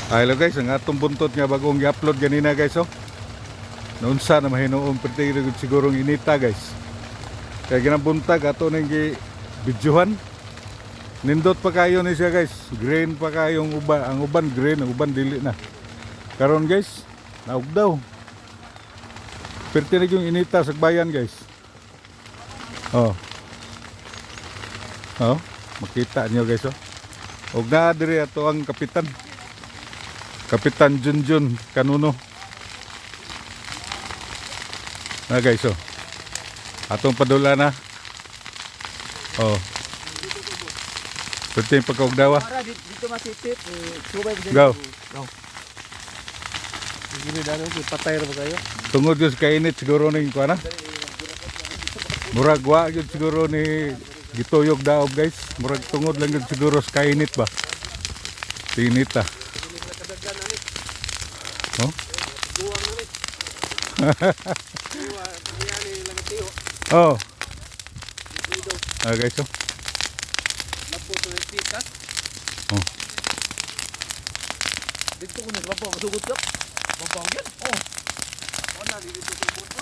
Hello guys, ang atong buntot nga bagong i-upload ganina guys oh. Naunsa na mahinoon perti sigurong inita guys. Kaya ginabuntag ato nang gi-videohan. Nindot pa kayo ni siya guys. Green pa kayong uban, ang uban green, ang uban dili na. Karon guys, naog daw. Perti na yung inita sa bayan guys. Oh. Oh, makita niyo guys oh. Og na diri ato ang kapitan. Kapitan Junjun Kanuno. Na guys oh. Atong padula na. Oh. Perti pagkaugdawa. Dito masipit, subay Go. Gini dano patay ra ba kayo? Tungod yun sa kainit siguro ni kuha na. Murag wa yun siguro ni gituyog daob guys. Murag tungod lang yun siguro sa kainit ba. Tinit ah. Oh? Oh. Ah guys oh. Oh. Dito ko na babaw, masugot ka. Babaw yan. Oh. Wala dito sa buto.